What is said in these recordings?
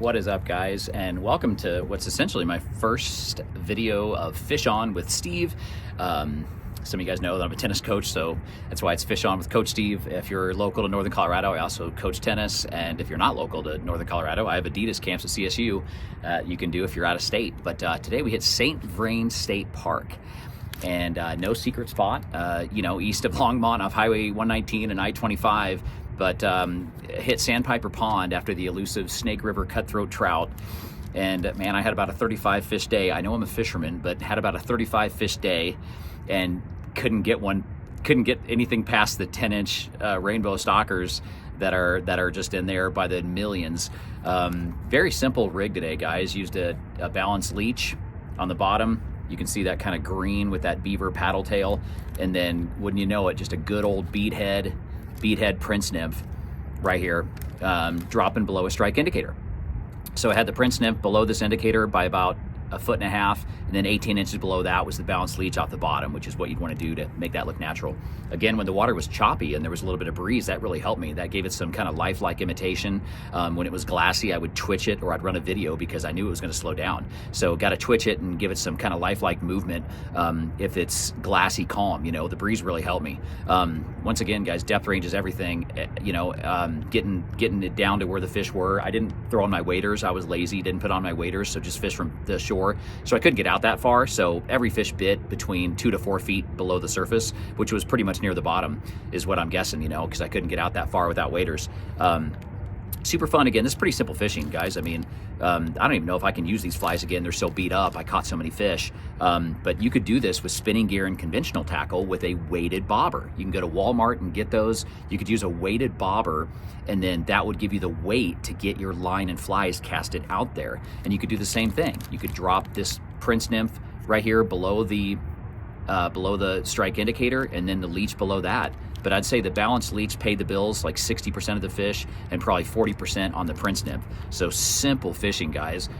What is up, guys, and welcome to what's essentially my first video of Fish On with Steve. Some of you guys know that I'm a tennis coach, so that's why it's Fish On with Coach Steve. If you're local to Northern Colorado, I also coach tennis, and if you're not local to Northern Colorado, I have Adidas camps at CSU you can do if you're out of state. But today we hit St. Vrain State Park. And no secret spot, east of Longmont off Highway 119 and I-25, but hit Sandpiper Pond after the elusive Snake River cutthroat trout. And man, I had about a 35 fish day. I know I'm a fisherman, but had about a 35 fish day and couldn't get anything past the 10-inch rainbow stalkers that are just in there by the millions. Very simple rig today, guys. Used a balanced leech on the bottom. You can see that kind of green with that beaver paddle tail, and then wouldn't you know it, just a good old beadhead prince nymph right here, dropping below a strike indicator. So I had the prince nymph below this indicator by about 1.5 feet, and then 18 inches below that was the balanced leech off the bottom, which is what you'd want to do to make that look natural. Again, when the water was choppy and there was a little bit of breeze, that really helped me. That gave it some kind of lifelike imitation. When it was glassy, I would twitch it, or I'd run a video because I knew it was going to slow down. So got to twitch it and give it some kind of lifelike movement. If it's glassy calm, the breeze really helped me. Once again, guys, depth range is everything. Getting it down to where the fish were. I didn't throw on my waders. I was lazy, didn't put on my waders, so just fish from the shore. So I couldn't get out that far. So every fish bit between 2 to 4 feet below the surface, which was pretty much near the bottom, is what I'm guessing, because I couldn't get out that far without waders. Super fun. Again, this is pretty simple fishing, guys. I mean, I don't even know if I can use these flies again. They're so beat up. I caught so many fish. But you could do this with spinning gear and conventional tackle with a weighted bobber. You can go to Walmart and get those. You could use a weighted bobber, and then that would give you the weight to get your line and flies casted out there. And you could do the same thing. You could drop this prince nymph right here below the strike indicator, and then the leech below that. But I'd say the balanced leech paid the bills, like 60% of the fish and probably 40% on the prince nymph. So simple fishing, guys.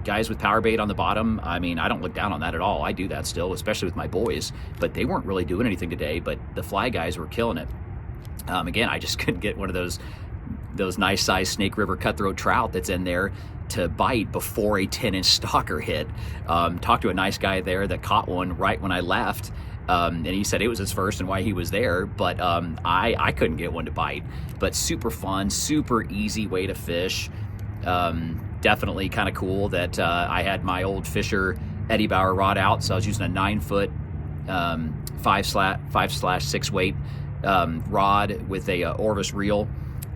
Guys with power bait on the bottom, I mean, I don't look down on that at all. I do that still, especially with my boys, but they weren't really doing anything today, but the fly guys were killing it. Again, I just couldn't get one of those nice sized Snake River cutthroat trout that's in there to bite before a 10-inch stalker hit. Talked to a nice guy there that caught one right when I left. And he said it was his first and why he was there, but I couldn't get one to bite. But super fun, super easy way to fish. Definitely kind of cool that I had my old Fisher Eddie Bauer rod out, so I was using a 9-foot 5/6 weight rod with a Orvis reel,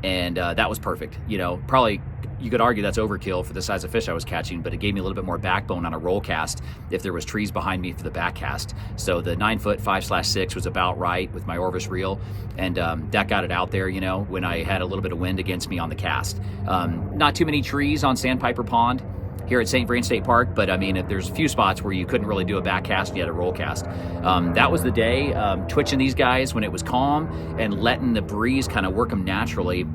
and that was perfect. Probably you could argue that's overkill for the size of fish I was catching, but it gave me a little bit more backbone on a roll cast if there was trees behind me for the back cast. So the 9-foot 5/6 was about right with my Orvis reel, and that got it out there, when I had a little bit of wind against me on the cast. Not too many trees on Sandpiper Pond here at St. Vrain State Park, but I mean, there's a few spots where you couldn't really do a back cast, you had a roll cast. That was the day. Twitching these guys when it was calm and letting the breeze kind of work them naturally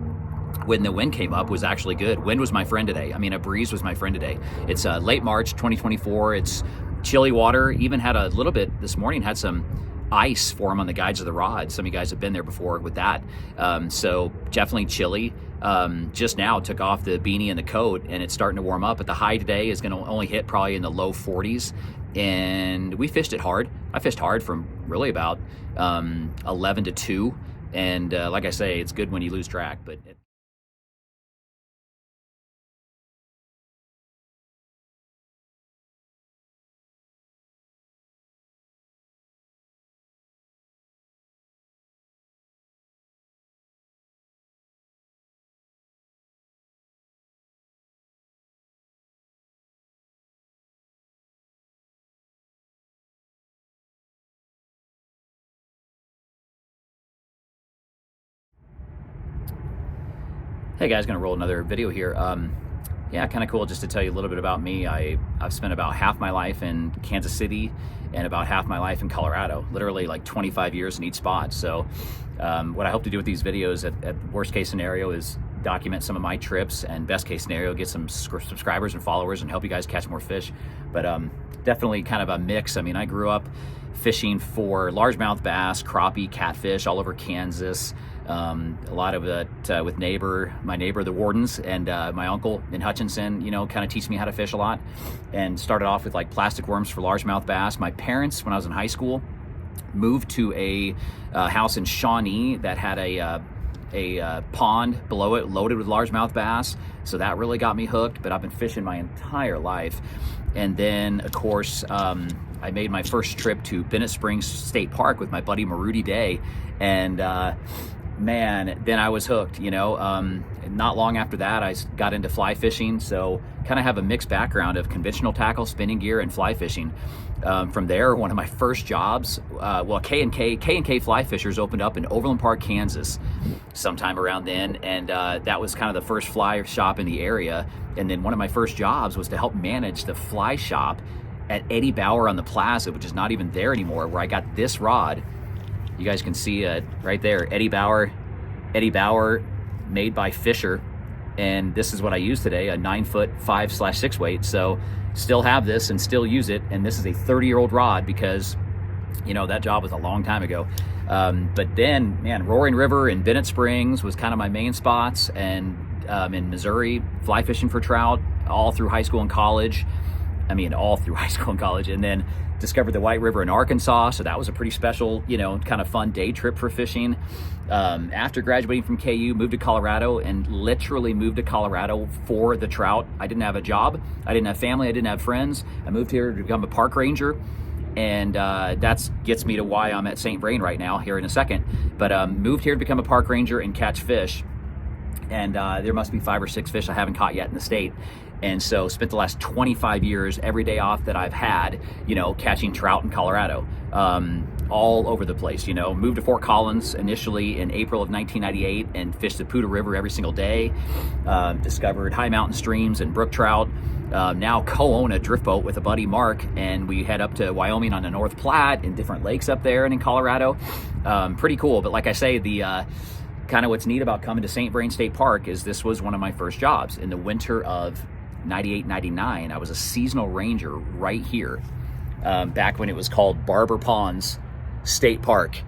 when the wind came up was actually good. Wind was my friend today. I mean, a breeze was my friend today. It's late March 2024. It's chilly water. Even had a little bit this morning, had some ice form on the guides of the rod. Some of you guys have been there before with that. So definitely chilly. Just now took off the beanie and the coat, and it's starting to warm up, but the high today is going to only hit probably in the low 40s. And we fished it hard. I fished hard from really about 11 to 2. And like I say, it's good when you lose track, but hey guys, gonna roll another video here. Yeah, kind of cool just to tell you a little bit about me. I've spent about half my life in Kansas City and about half my life in Colorado, literally like 25 years in each spot. So what I hope to do with these videos at worst case scenario is document some of my trips, and best case scenario, get some subscribers and followers and help you guys catch more fish. But definitely kind of a mix. I mean, I grew up fishing for largemouth bass, crappie, catfish all over Kansas. A lot of it with my neighbor, the Wardens, and my uncle in Hutchinson, kind of teach me how to fish a lot. And started off with like plastic worms for largemouth bass. My parents, when I was in high school, moved to a house in Shawnee that had a pond below it loaded with largemouth bass. So that really got me hooked, but I've been fishing my entire life. And then, of course, I made my first trip to Bennett Springs State Park with my buddy Maruti Day. And man, then I was hooked, Not long after that, I got into fly fishing. So kind of have a mixed background of conventional tackle, spinning gear, and fly fishing. From there, one of my first jobs, K&K Fly Fishers opened up in Overland Park, Kansas, sometime around then, and that was kind of the first fly shop in the area. And then one of my first jobs was to help manage the fly shop at Eddie Bauer on the Plaza, which is not even there anymore, where I got this rod. You guys can see it right there, Eddie Bauer made by Fisher. And this is what I use today, a 9-foot 5/6 weight. So still have this and still use it. And this is a 30-year-old rod because, that job was a long time ago. But then, man, Roaring River and Bennett Springs was kind of my main spots. And in Missouri, fly fishing for trout all through high school and college. And then discovered the White River in Arkansas. So that was a pretty special, kind of fun day trip for fishing. After graduating from KU, moved to Colorado, and literally moved to Colorado for the trout. I didn't have a job. I didn't have family. I didn't have friends. I moved here to become a park ranger. And that gets me to why I'm at St. Vrain right now here in a second. But moved here to become a park ranger and catch fish. And there must be 5 or 6 fish I haven't caught yet in the state. And so spent the last 25 years, every day off that I've had, catching trout in Colorado, all over the place. Moved to Fort Collins initially in April of 1998 and fished the Poudre River every single day. Discovered high mountain streams and brook trout. Now co-own a drift boat with a buddy, Mark, and we head up to Wyoming on the North Platte and different lakes up there and in Colorado. Pretty cool. But like I say, the kind of what's neat about coming to St. Vrain State Park is this was one of my first jobs. In the winter of 98, 99, I was a seasonal ranger right here, back when it was called Barber Ponds State Park.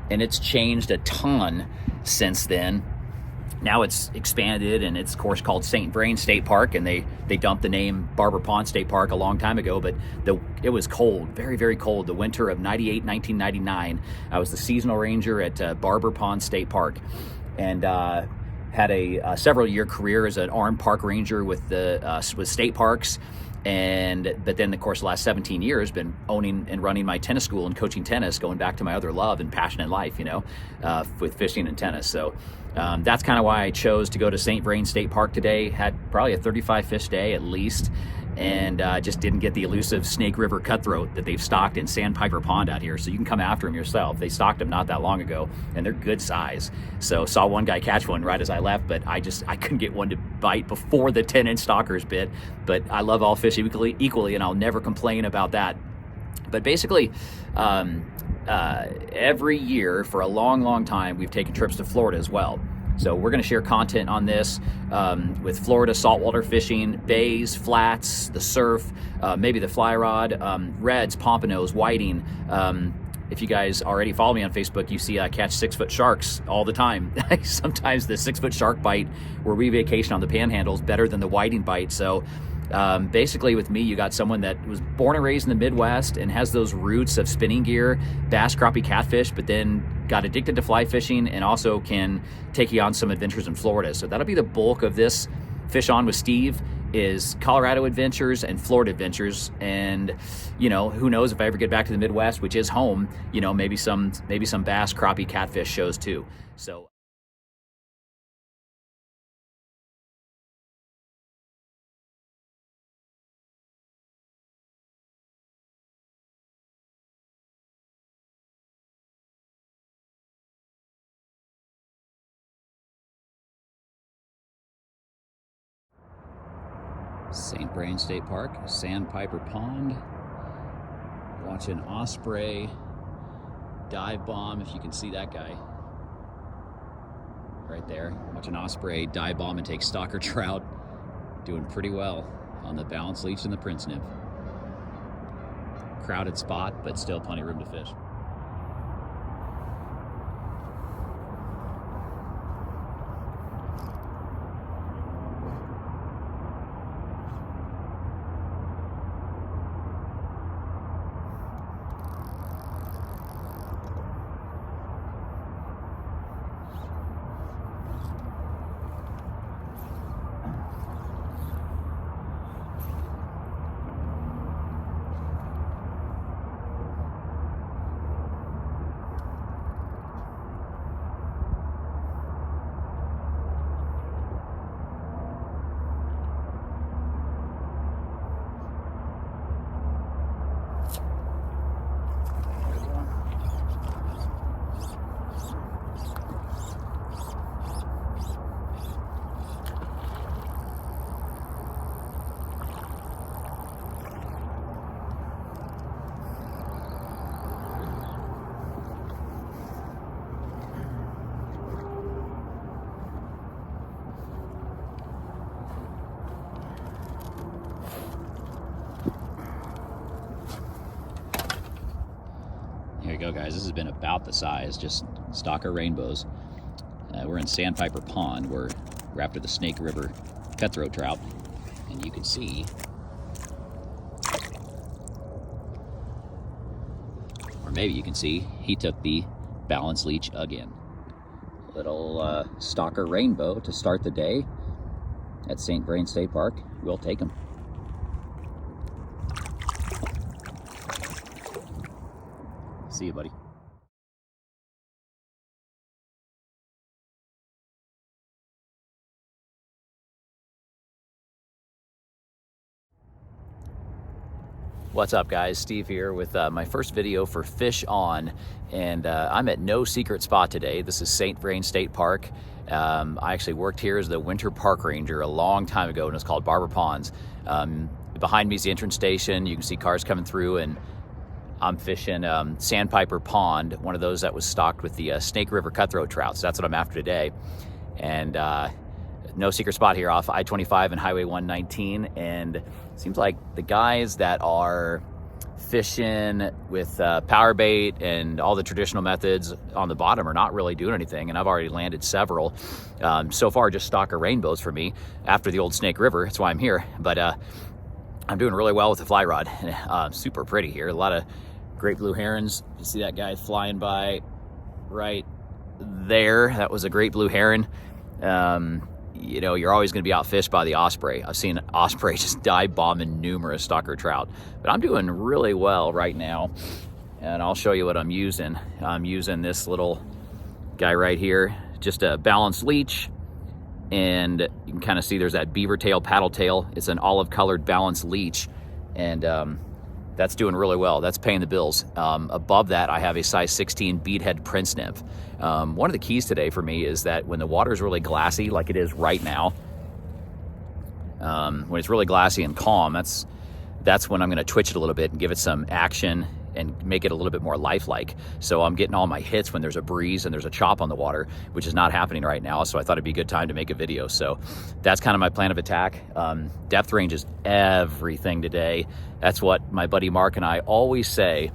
And it's changed a ton since then. Now it's expanded and it's of course called St. Vrain State Park, and they dumped the name Barber Pond State Park a long time ago, but it was cold, very, very cold. The winter of 98, 1999, I was the seasonal ranger at Barber Pond State Park, and had a several-year career as an armed park ranger with state parks, but then of course the last 17 years been owning and running my tennis school and coaching tennis, going back to my other love and passion in life, with fishing and tennis. So that's kind of why I chose to go to St. Vrain State Park today. Had probably a 35 fish day at least, and just didn't get the elusive Snake River cutthroat that they've stocked in Sandpiper Pond out here. So you can come after them yourself. They stocked them not that long ago, and they're good size. So saw one guy catch one right as I left, but I couldn't get one to bite before the 10-inch stalkers bit. But I love all fish equally, and I'll never complain about that. But basically, every year for a long, long time, we've taken trips to Florida as well. So we're going to share content on this with Florida saltwater fishing, bays, flats, the surf, maybe the fly rod, reds, pompanos, whiting. If you guys already follow me on Facebook, you see I catch 6-foot sharks all the time. Sometimes the 6-foot shark bite where we vacation on the panhandle is better than the whiting bite. So basically with me, you got someone that was born and raised in the Midwest and has those roots of spinning gear, bass, crappie, catfish, but then got addicted to fly fishing and also can take you on some adventures in Florida. So that'll be the bulk of this Fish On with Steve, is Colorado adventures and Florida adventures. And who knows, if I ever get back to the Midwest, which is home, maybe some bass, crappie, catfish shows too. So St. Vrain State Park, Sandpiper Pond, watching osprey dive bomb, if you can see that guy right there. Watch an osprey dive bomb and take stalker trout. Doing pretty well on the balance leech and the prince nib. Crowded spot, but still plenty of room to fish. guys, this has been about the size, just stalker rainbows. We're in Sandpiper Pond. We're after the Snake River cutthroat trout, and you can see or maybe you can see he took the balance leech again. Little stalker rainbow to start the day at St. Vrain State Park. We'll take him. See you, buddy. What's up, guys? Steve here with my first video for Fish On, and I'm at no secret spot today. This is St. Vrain State Park. I actually worked here as the winter park ranger a long time ago, and it's called Barber Ponds. Behind me is the entrance station. You can see cars coming through, and I'm fishing Sandpiper Pond, one of those that was stocked with the Snake River cutthroat trout. So that's what I'm after today. And no secret spot here off I-25 and Highway 119, and it seems like the guys that are fishing with power bait and all the traditional methods on the bottom are not really doing anything, and I've already landed several. So far, just stalker rainbows for me after the old Snake River. That's why I'm here, but I'm doing really well with the fly rod. Super pretty here. A lot of great blue herons. You see that guy flying by right there? That was a great blue heron. You know, you're always going to be outfished by the osprey. I've seen osprey just dive bombing numerous stalker trout, but I'm doing really well right now, and I'll show you what I'm using. I'm using this little guy right here, just a balanced leech, and you can kind of see there's that beaver tail, paddle tail. It's an olive colored balanced leech, and that's doing really well. That's paying the bills. Above that, I have a size 16 beadhead prince nymph. One of the keys today for me is that when the water is really glassy, like it is right now, when it's really glassy and calm, that's when I'm going to twitch it a little bit and give it some action and make it a little bit more lifelike. So I'm getting all my hits when there's a breeze and there's a chop on the water, which is not happening right now. So I thought it'd be a good time to make a video. So that's kind of my plan of attack. Depth range is everything today. That's what my buddy Mark and I always say.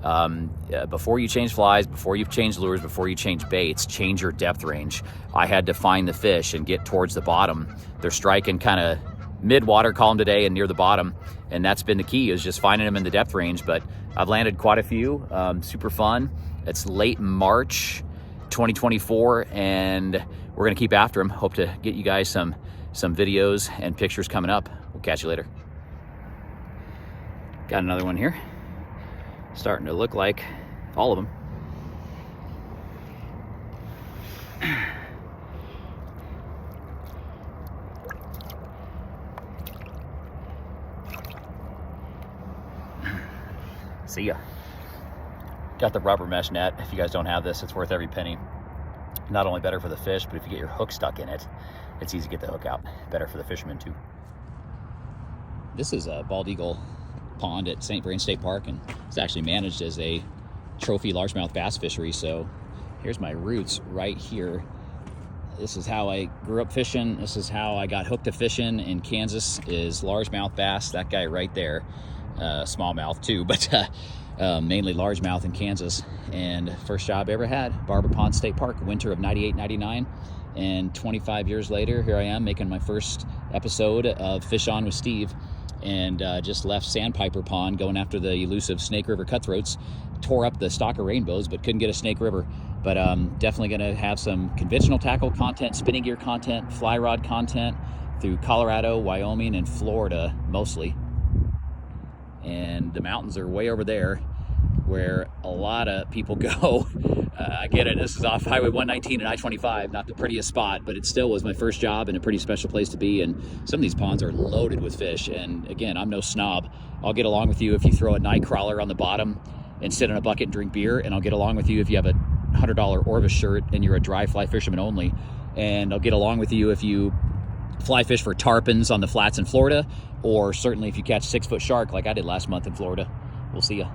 Before you change flies, before you change lures, before you change baits, change your depth range. I had to find the fish and get towards the bottom. They're striking kind of mid-water column today and near the bottom, and that's been the key, is just finding them in the depth range. But I've landed quite a few. Super fun. It's late March 2024, and we're gonna keep after them. Hope to get you guys some videos and pictures coming up. We'll catch you later. Got another one here, starting to look like all of them. See ya. Got the rubber mesh net. If you guys don't have this, it's worth every penny. Not only better for the fish, but if you get your hook stuck in it, it's easy to get the hook out. Better for the fishermen too. This is a bald eagle pond at St. Vrain State Park, and it's actually managed as a trophy largemouth bass fishery. So here's my roots right here. This is how I grew up fishing. This is how I got hooked to fishing in Kansas, is largemouth bass. That guy right there, smallmouth too, but mainly largemouth in Kansas. And first job I ever had, Barber Pond State Park, winter of 98, 99. And 25 years later, here I am making my first episode of Fish On with Steve. And just left Sandpiper Pond going after the elusive Snake River cutthroats. Tore up the stalker rainbows, but couldn't get a Snake River. But definitely going to have some conventional tackle content, spinning gear content, fly rod content through Colorado, Wyoming, and Florida mostly. And the mountains are way over there where a lot of people go. I get it, this is off Highway 119 and I-25, not the prettiest spot, but it still was my first job and a pretty special place to be. And some of these ponds are loaded with fish. And again, I'm no snob. I'll get along with you if you throw a night crawler on the bottom and sit in a bucket and drink beer. And I'll get along with you if you have a $100 Orvis shirt and you're a dry fly fisherman only. And I'll get along with you if you fly fish for tarpons on the flats in Florida, or certainly if you catch 6-foot shark like I did last month in Florida. We'll see ya.